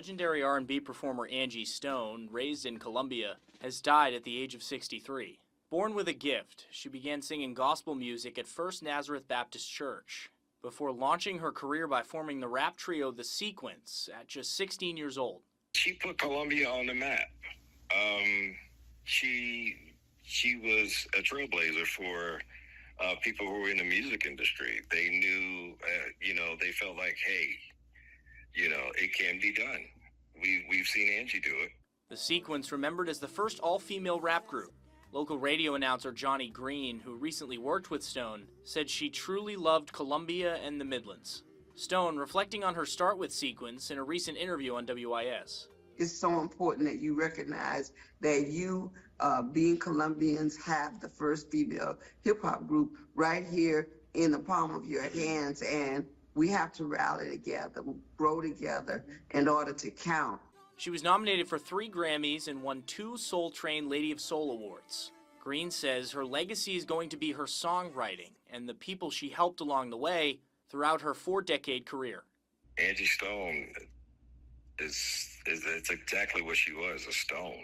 Legendary R&B performer Angie Stone, raised in Colombia, has died at the age of 63. Born with a gift, she began singing gospel music at First Nazareth Baptist Church, before launching her career by forming the rap trio The Sequence at just 16 years old. She put Colombia on the map. She was a trailblazer for people who were in the music industry. They knew, they felt like, hey, it can be done. We've seen Angie do it. The Sequence, remembered as the first all-female rap group. Local radio announcer Johnny Green, who recently worked with Stone, said she truly loved Colombia and the Midlands. Stone, reflecting on her start with Sequence in a recent interview on WIS. It's so important that you recognize that you, being Colombians, have the first female hip-hop group right here in the palm of your hands, and we have to rally together, grow together in order to count. She was nominated for 3 Grammys and won 2 Soul Train Lady of Soul awards. Green says her legacy is going to be her songwriting and the people she helped along the way throughout her 4-decade career. Angie Stone it's exactly what she was, a stone,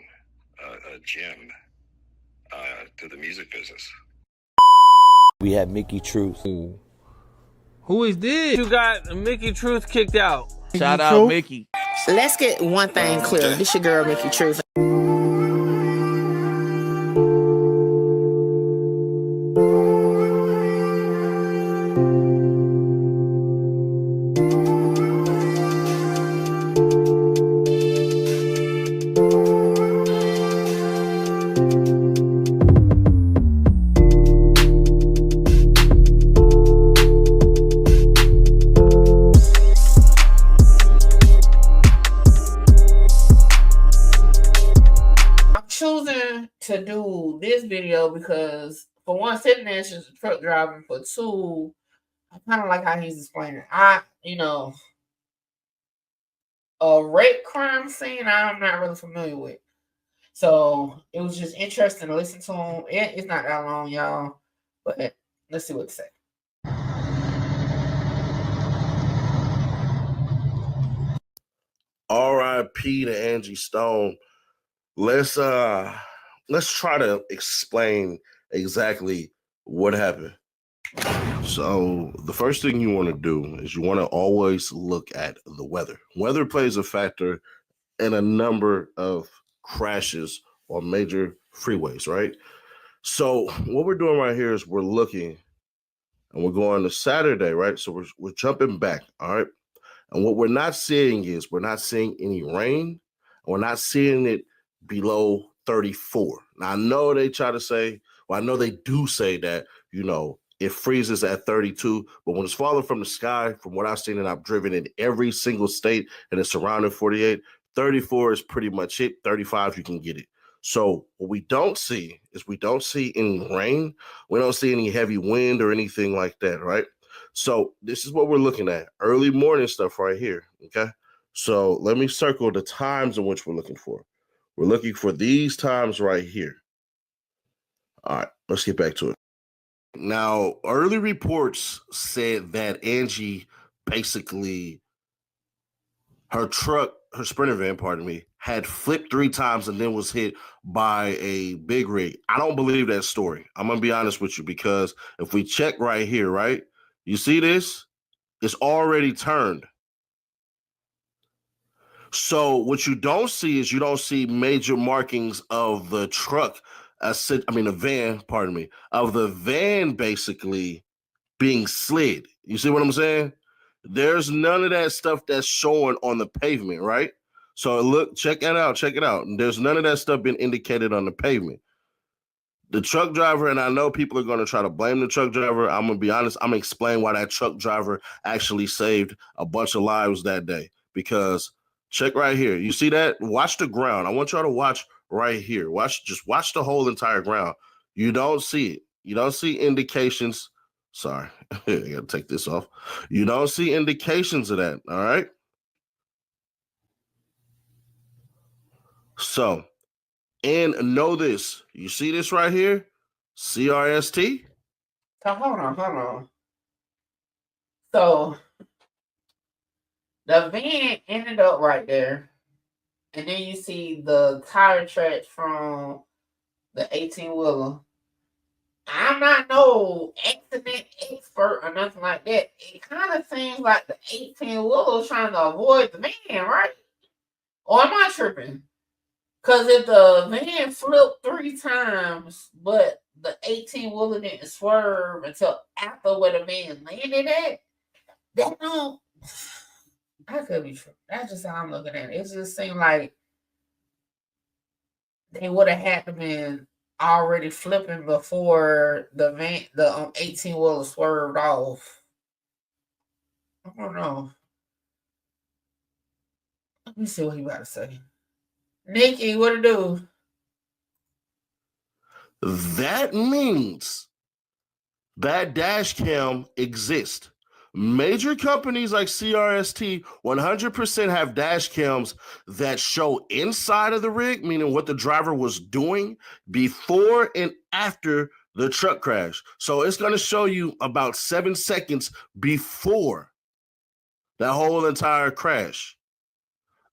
a gem to the music business. We had Mickey Truth. Who is this? You got Mickey Truth kicked out. Shout out Mickey. Let's get one thing clear. This your girl, Mickey Truth. Choosing to do this video because for one, sitting there as a truck driver, for two, I kind of like how he's explaining. A rape crime scene I'm not really familiar with. So it was just interesting to listen to him. It's not that long, y'all, but let's see what to say. R.I.P. to Angie Stone. Let's try to explain exactly what happened. So the first thing you want to do is you want to always look at the weather. Weather plays a factor in a number of crashes on major freeways, right? So what we're doing right here is we're looking and we're going to Saturday, right? So we're jumping back, all right? And what we're not seeing is we're not seeing any rain. We're not seeing it below 34. Now, I know they try to say, well, I know they do say that, it freezes at 32, but when it's falling from the sky, from what I've seen, and I've driven in every single state and it's surrounding 48, 34 is pretty much it. 35, you can get it. So what we don't see is we don't see any rain. We don't see any heavy wind or anything like that, right? So this is what we're looking at. Early morning stuff right here, okay? So let me circle the times in which we're looking for. We're looking for these times right here. All right, let's get back to it. Now, early reports said that Angie basically, her Sprinter van, had flipped 3 times and then was hit by a big rig. I don't believe that story. I'm going to be honest with you, because if we check right here, right, you see this? It's already turned. So what you don't see is you don't see major markings of the truck, of the van basically being slid. You see what I'm saying? There's none of that stuff that's showing on the pavement, right? So check it out. There's none of that stuff being indicated on the pavement. The truck driver, and I know people are going to try to blame the truck driver. I'm going to be honest. I'm going to explain why that truck driver actually saved a bunch of lives that day, because check right here. You see that? Watch the ground. I want y'all to watch right here. Watch the whole entire ground. You don't see it. You don't see indications. Sorry, I gotta take this off. You don't see indications of that. All right. So, and know this. You see this right here? CRST? So hold on. So The van ended up right there. And then you see the tire tracks from the 18-wheeler. I'm not no accident expert or nothing like that. It kind of seems like the 18-wheeler is trying to avoid the van, right? Or am I tripping? Because if the van flipped 3 times, but the 18-wheeler didn't swerve until after where the van landed at, that don't. I could be true. That's just how I'm looking at it. It just seemed like they would have had to been already flipping before the 18-wheeler swerved off. I don't know. Let me see what he about to say. Nikki, what to do? That means that dash cam exists. Major companies like CRST 100% have dash cams that show inside of the rig, meaning what the driver was doing before and after the truck crash. So it's going to show you about 7 seconds before that whole entire crash.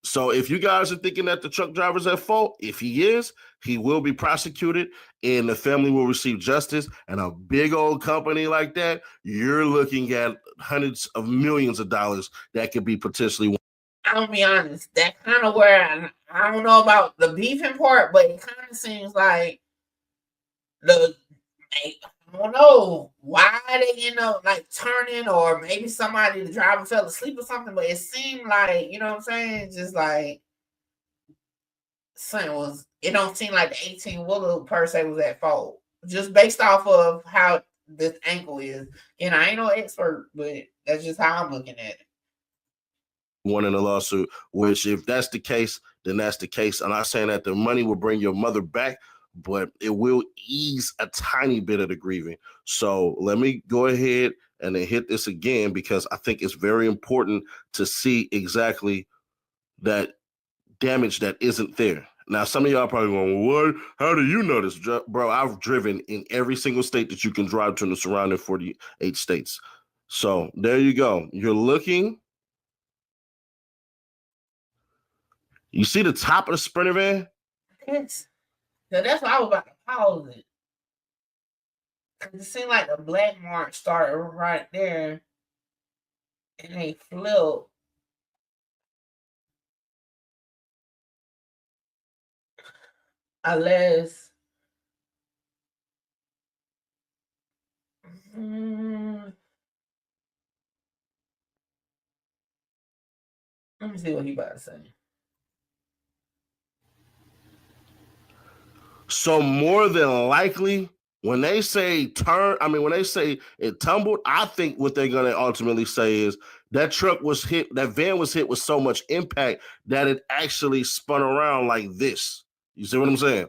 So if you guys are thinking that the truck driver's at fault, if he is, he will be prosecuted and the family will receive justice. And a big old company like that, you're looking at hundreds of millions of dollars that could be potentially. I'll be honest, that kind of where I don't know about the beefing part, but it kind of seems like I don't know why they end up like turning, or maybe the driver fell asleep or something, but it seemed like, you know what I'm saying? Just like it don't seem like the 18-wheeler per se was at fault. Just based off of how this ankle is. And I ain't no expert, but that's just how I'm looking at it. One in a lawsuit, which if that's the case, then that's the case. I'm not saying that the money will bring your mother back, but it will ease a tiny bit of the grieving. So let me go ahead and then hit this again, because I think it's very important to see exactly that damage that isn't there. Now, some of y'all probably going, what? How do you know this? Bro, I've driven in every single state that you can drive to in the surrounding 48 states. So there you go. You're looking. You see the top of the Sprinter van? Yes. So that's why I was about to pause it. It seemed like the black mark started right there, and they flipped. Unless, let me see what he about to say. So more than likely, when they say when they say it tumbled, I think what they're going to ultimately say is that van was hit with so much impact that it actually spun around like this. You see what I'm saying?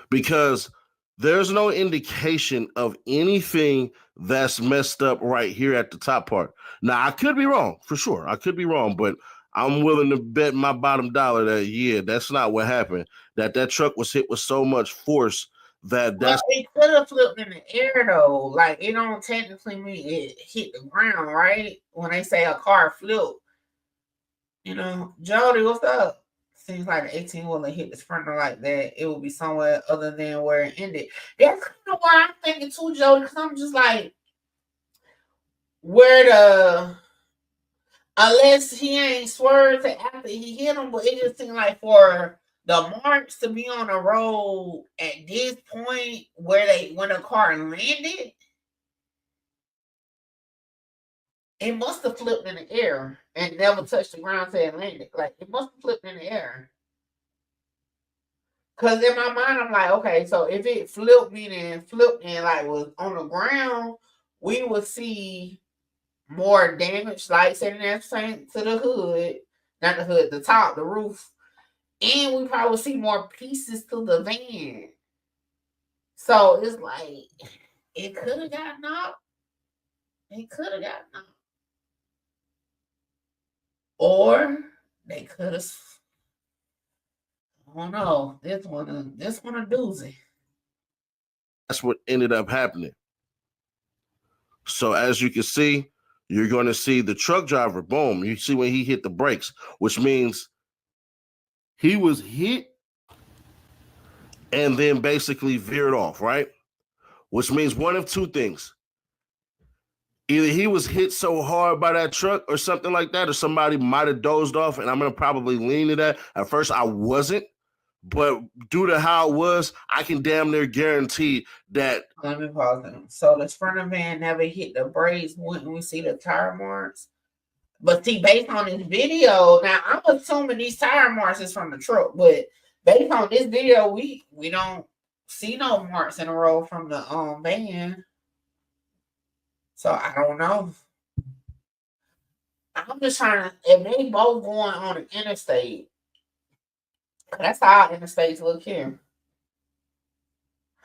Because there's no indication of anything that's messed up right here at the top part. Now, I could be wrong, for sure. I could be wrong, but I'm willing to bet my bottom dollar that, yeah, that's not what happened. That truck was hit with so much force that that's... Well, it could have flipped in the air, though. Like, it don't technically mean it hit the ground, right? When they say a car flipped. You know, Jody, what's up? Seems like the 18-wheeler hit the Sprinter like that, it would be somewhere other than where it ended. That's kind of why I'm thinking too, Jody, because I'm just like, unless he ain't swerved after he hit him, but it just seemed like for the marks to be on the road at this point when the car landed, it must have flipped in the air and never touched the ground till it landed. Like, it must have flipped in the air. Because in my mind, I'm like, okay, so if it flipped and like was on the ground, we would see more damage, like sitting there to the hood, not the hood, the top, the roof, and we probably see more pieces to the van. So it's like it could have gotten knocked. It could have gotten knocked. Or they could have. I don't know. This one a doozy. That's what ended up happening. So as you can see, you're going to see the truck driver, boom, you see when he hit the brakes, which means he was hit and then basically veered off, right? Which means one of two things. Either he was hit so hard by that truck or something like that, or somebody might have dozed off, and I'm going to probably lean to that. At first, I wasn't, but due to how it was, I can damn near guarantee that. Let me pause them. So the Sprinter van never hit the brakes. Wouldn't we see the tire marks? But see, based on this video, now I'm assuming these tire marks is from the truck, but based on this video, we don't see no marks in the road from the van. So I don't know. I'm just trying to, if they both going on the interstate, that's how interstates look here.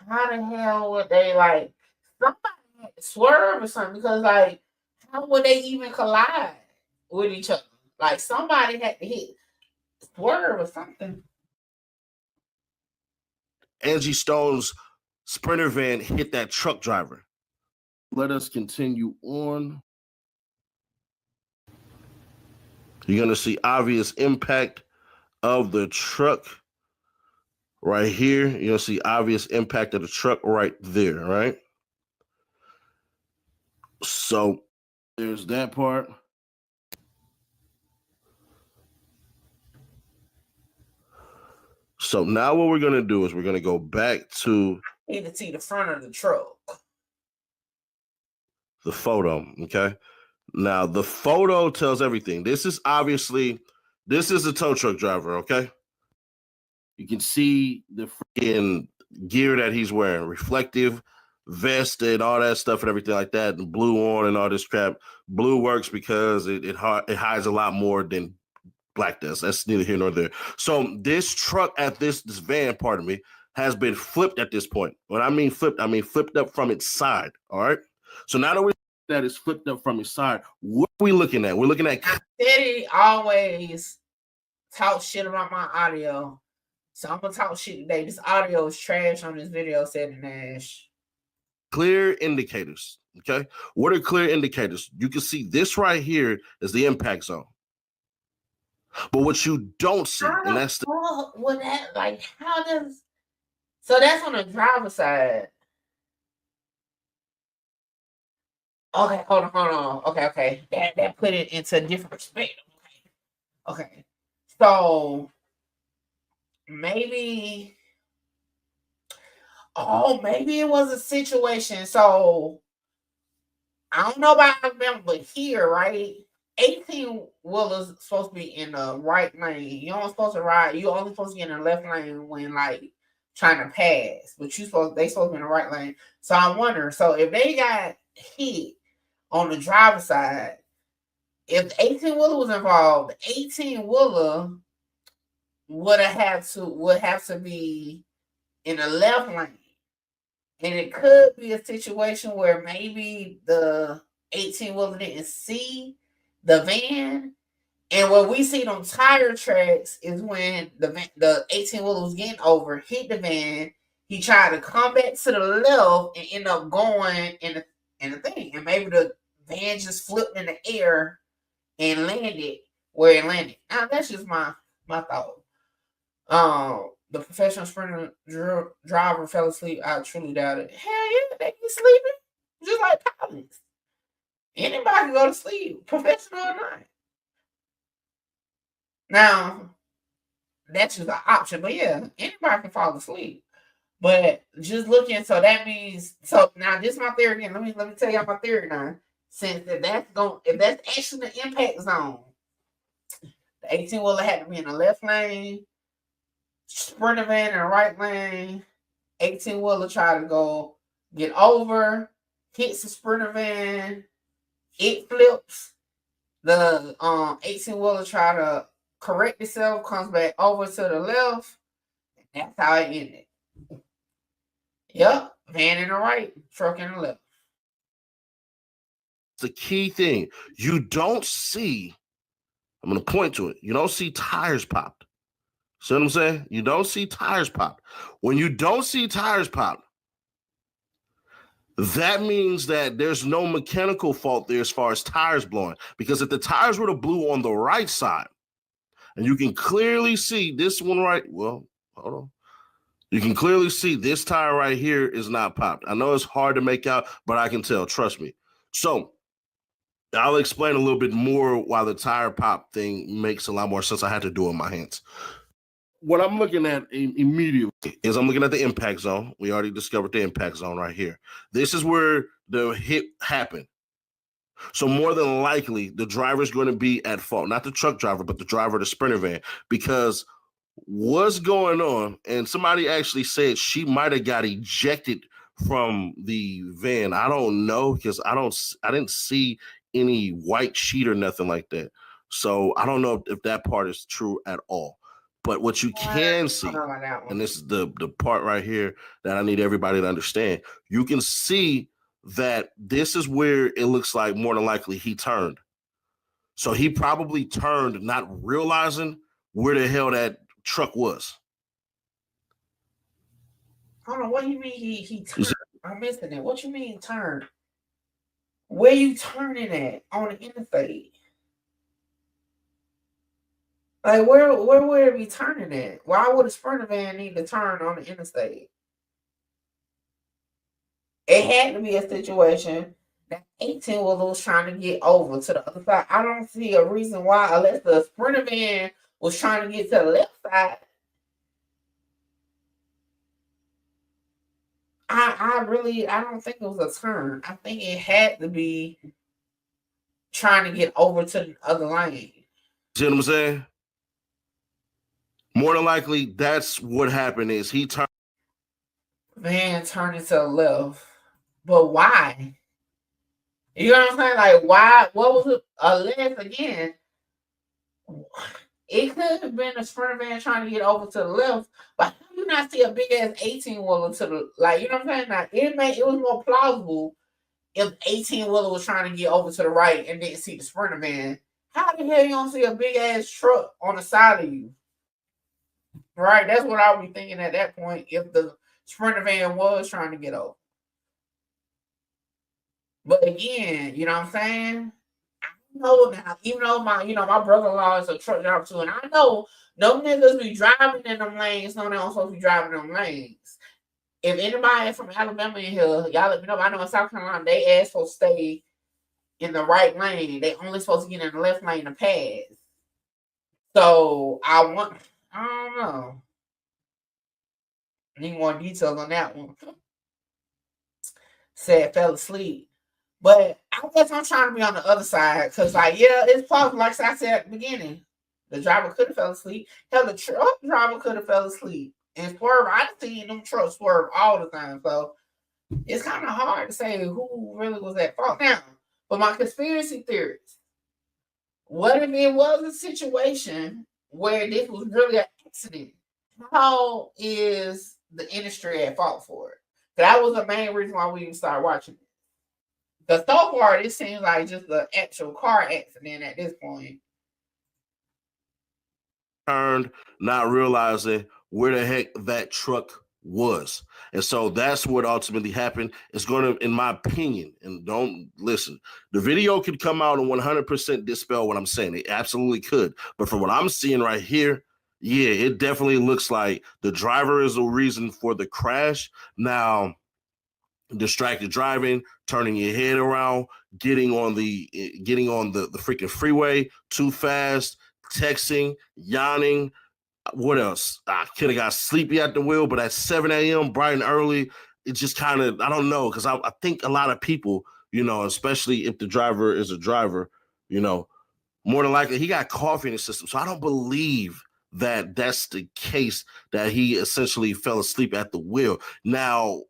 How the hell would they, like, somebody had to swerve or something? Because, like, how would they even collide with each other? Like, somebody had to swerve or something. Angie Stone's Sprinter van hit that truck driver. Let us continue on. You're going to see obvious impact of the truck right here. You're going to see obvious impact of the truck right there, right? So there's that part. So now what we're going to do is we're going to go back to... Need to see the front of the truck. The photo, okay? Now, the photo tells everything. This is a tow truck driver, okay? You can see the freaking gear that he's wearing, reflective vest and all that stuff and everything like that, and blue on and all this crap. Blue works because it hides a lot more than black does. That's neither here nor there. So this truck this van, pardon me, has been flipped at this point. When I mean flipped up from its side, all right? So now that it's flipped up from its side, what are we looking at? We're looking at... Daddy always talk shit about my audio. So I'm going to talk shit today. This audio is trash on this video, said Nash. Clear indicators, okay? What are clear indicators? You can see this right here is the impact zone. But what you don't see, and that's the... how does... So that's on the driver's side. Okay, hold on. Okay. That put it into a different perspective. Okay. So maybe it was a situation. So I don't know about them, but here, right? 18-wheelers supposed to be in the right lane. You only supposed to ride. You only supposed to get in the left lane when like trying to pass. But they supposed to be in the right lane. So I wonder. So if they got hit on the driver's side, if the 18-wheeler was involved, the 18-wheeler would have to be in the left lane. And it could be a situation where maybe the 18-wheeler didn't see the van. And what we see on tire tracks is when the 18-wheeler was getting over, hit the van, he tried to come back to the left and end up going in the thing. And maybe the van just flipped in the air and landed where it landed. Now that's just my thought. The professional sprinter driver fell asleep. I truly doubt it. Hell yeah, they be sleeping just like pilots. Anybody can go to sleep, professional or not. Now that's just an option, but yeah, anybody can fall asleep. But just looking, so that means now this is my theory again. Let me tell y'all my theory now. Since if that's actually the impact zone, the 18-wheeler had to be in the left lane, Sprinter van in the right lane, 18-wheeler try to go get over, hits the Sprinter van, it flips, the 18-wheeler try to correct itself, comes back over to the left, and that's how it ended. Yep, van in the right, truck in the left. The key thing, you don't see, I'm going to point to it, you don't see tires popped. See what I'm saying? You don't see tires popped. When you don't see tires popped, that means that there's no mechanical fault there as far as tires blowing. Because if the tires were to blew on the right side, and you can clearly see this one right, well, hold on. You can clearly see this tire right here is not popped. I know it's hard to make out, but I can tell, trust me. So I'll explain a little bit more why the tire pop thing makes a lot more sense. I had to do it in my hands. What I'm looking at immediately is I'm looking at the impact zone. We already discovered the impact zone right here. This is where the hit happened. So more than likely, the driver is going to be at fault. Not the truck driver, but the driver of the Sprinter van. Because what's going on, and somebody actually said she might have got ejected from the van. I don't know, because I didn't see any white sheet or nothing like that. So I don't know if that part is true at all. But what you can see, and this is the part right here that I need everybody to understand, you can see that this is where it looks like more than likely he turned. So he probably turned not realizing where the hell that truck was. Hold on, what do you mean he turned? I'm missing it. What you mean turn? Where you turning at on the interstate? Like where would it be turning at? Why would a Sprinter van need to turn on the interstate? It had to be a situation that 18-wheeler was trying to get over to the other side. I don't see a reason why, unless the Sprinter van was trying to get to the left side. I don't think it was a turn. I think it had to be trying to get over to the other lane. See what I'm saying? More than likely, that's what happened. Is he turned? Van turning to the left, but why? You know what I'm saying? Like why? What was it? Unless again, it could have been a Sprinter van trying to get over to the left, but how do you not see a big ass 18-wheeler to the, like, you know what I'm saying? Now, it was more plausible if 18-wheeler was trying to get over to the right and didn't see the Sprinter van. How the hell you don't see a big ass truck on the side of you? Right? That's what I would be thinking at that point if the Sprinter van was trying to get over. But again, you know what I'm saying? Know now, even though my brother-in-law is a truck driver too, and I know no niggas be driving in them lanes, no, they don't supposed to be driving them lanes. If anybody from Alabama in here, y'all let me know. I know in South Carolina, they ass supposed to stay in the right lane. They only supposed to get in the left lane to pass. So I don't know. Need more details on that one. Said fell asleep. But I guess I'm trying to be on the other side because, like, yeah, it's possible. Like I said at the beginning, the driver could have fell asleep. Hell, the truck driver could have fell asleep and swerve. I've seen them trucks swerve all the time, so it's kind of hard to say who really was at fault. Now, but my conspiracy theories: what if it was a situation where this was really an accident? How is the industry at fault for it? That was the main reason why we even started watching it. Because so far, it seems like just an actual car accident at this point. Turned, not realizing where the heck that truck was. And so that's what ultimately happened. It's going to, in my opinion, and don't listen, the video could come out and 100% dispel what I'm saying. It absolutely could. But from what I'm seeing right here, yeah, it definitely looks like the driver is the reason for the crash. Now, distracted driving, turning your head around, getting on the freaking freeway too fast, texting, yawning. What else? I could have got sleepy at the wheel, but at 7 a.m. bright and early, it just kind of, I don't know, because I think a lot of people, especially if the driver is a driver, more than likely he got coffee in his system. So I don't believe that that's the case, that he essentially fell asleep at the wheel. Now,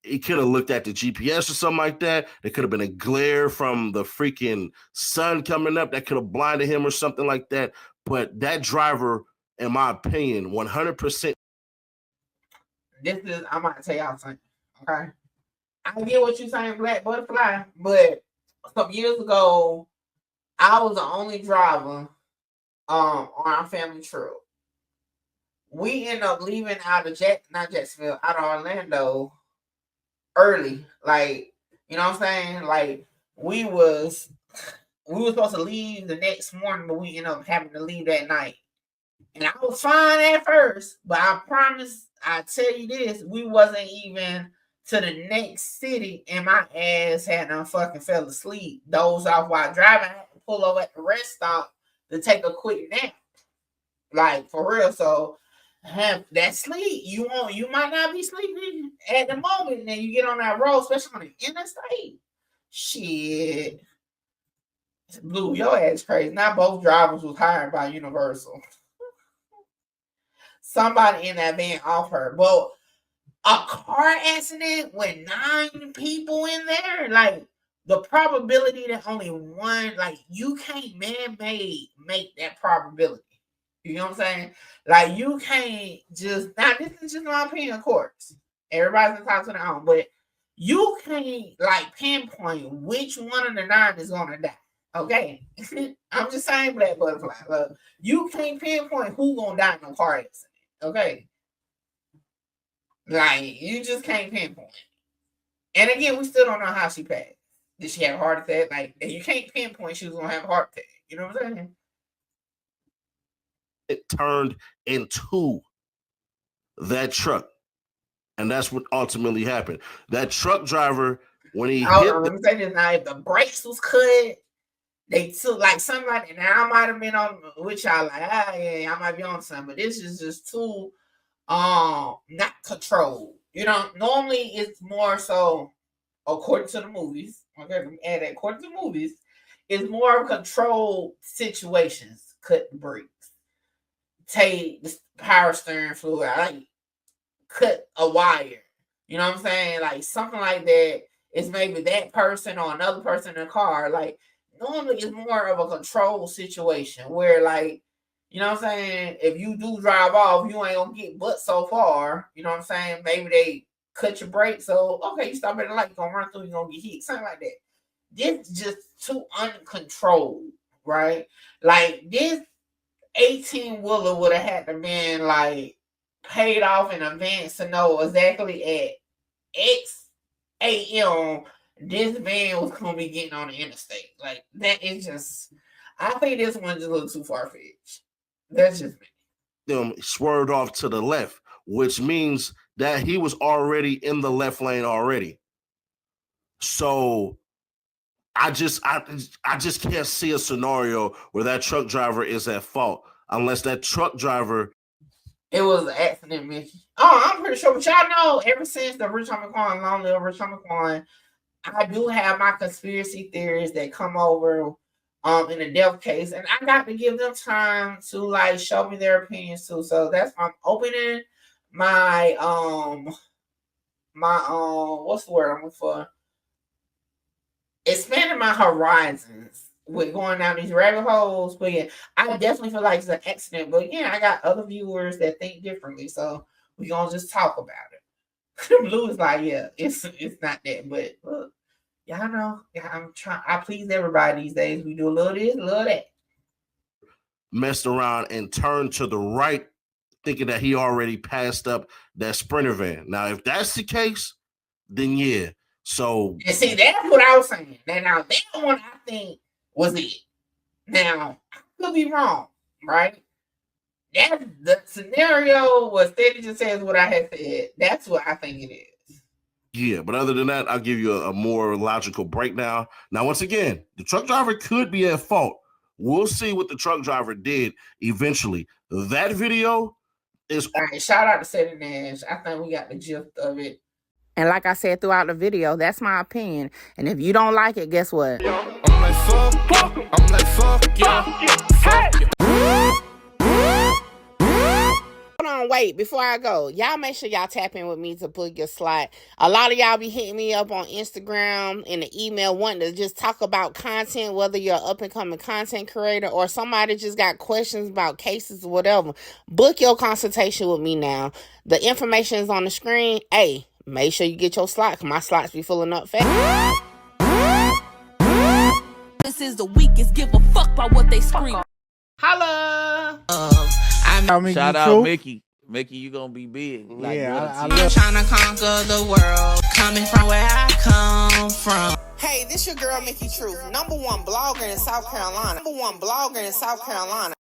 he could have looked at the GPS or something like that. There could have been a glare from the freaking sun coming up that could have blinded him or something like that. But that driver, in my opinion, 100%. I'm about to tell y'all something, okay? I get what you're saying, Black Butterfly, but some years ago, I was the only driver on our family trip. We ended up leaving out of Jacksonville, out of Orlando, early. Like, you know what I'm saying? Like, we were supposed to leave the next morning, but we ended up having to leave that night. And I was fine at first, but I promise, I tell you this, we wasn't even to the next city, and my ass had done fucking fell asleep, dozed off while driving. I had to pull over at the rest stop to take a quick nap. Like, for real. So have that sleep. You might not be sleeping at the moment, and then you get on that road, especially on the interstate. Shit. Blue, your ass crazy. Not both drivers was hired by Universal. Somebody in that van off her. But a car accident with 9 people in there, like, the probability that only one, like, you can't man-made make that probability. You know what I'm saying? Like, you can't just, now this is just my opinion, of course. Everybody's entitled to their own, but you can't, like, pinpoint which one of the 9 is gonna die. Okay? I'm just saying, Black Butterfly. Look, you can't pinpoint who gonna die in a car accident. Okay? Like, you just can't pinpoint. And again, we still don't know how she passed. Did she have a heart attack? Like, you can't pinpoint she was gonna have a heart attack. You know what I'm saying? It turned into that truck. And that's what ultimately happened. That truck driver, when he let me say this now. If the brakes was cut, they took like somebody. Now I might have been on with y'all, like, yeah, I might be on something, but this is just too not controlled. You know, normally it's more so according to the movies. Okay, let me add that. According to the movies, it's more of controlled situations. Cut the brakes, take the power steering fluid, like cut a wire. You know what I'm saying? Like something like that is maybe that person or another person in the car. Like normally it's more of a control situation where, like, you know what I'm saying? If you do drive off, you ain't gonna get but so far. You know what I'm saying? Maybe they cut your brakes. So okay, you stop at the light, you're gonna run through, you're gonna get hit. Something like that. This is just too uncontrolled, right? Like this 18-wheeler would have had to been like paid off in advance to know exactly at X AM this van was gonna be getting on the interstate. Like that is just, I think this one's just a little too far fetched. That's just me. Them swerved off to the left, which means that he was already in the left lane already. So I just can't see a scenario where that truck driver is at fault unless that truck driver. It was an accident, Mickey. Oh, I'm pretty sure. But y'all know, ever since the Rich Homie Quan, Long Live Rich Homie Quan, I do have my conspiracy theories that come over in the death case, and I got to give them time to like show me their opinions too. So that's why I'm opening my what's the word I'm looking for? Expanding my horizons with going down these rabbit holes. But yeah, I definitely feel like it's an accident. But yeah, I got other viewers that think differently, so we're gonna just talk about it. Blue is like, yeah, it's not that, but look, y'all know, I please everybody these days. We do a little this, a little that. Messed around and turned to the right, thinking that he already passed up that Sprinter van. Now, if that's the case, then yeah. So, and see, that's what I was saying. Now that one I think was it. Now, I could be wrong, right? That the scenario was Steady just says what I had said. That's what I think it is. Yeah, but other than that, I'll give you a more logical breakdown. Now, once again, the truck driver could be at fault. We'll see what the truck driver did eventually. That video is... All right, shout out to Steady Nash. I think we got the gist of it. And like I said throughout the video, that's my opinion. And if you don't like it, guess what? I'm like, fuck you. I'm like, fuck you. Fuck you. Hold on, wait, before I go, y'all make sure y'all tap in with me to book your slot. A lot of y'all be hitting me up on Instagram and the email wanting to just talk about content, whether you're an up-and-coming content creator or somebody just got questions about cases or whatever. Book your consultation with me now. The information is on the screen. Hey, make sure you get your slot, because my slots be filling up fast. This is the weakest, give a fuck about what they scream. Holla! Shout out Mickey. Mickey, you gonna be big. Like Yeah, I I'm love. trying to conquer the world, coming from where I come from. Hey, this your girl Mickey Truth, #1 blogger in South Carolina. #1 blogger in South Carolina.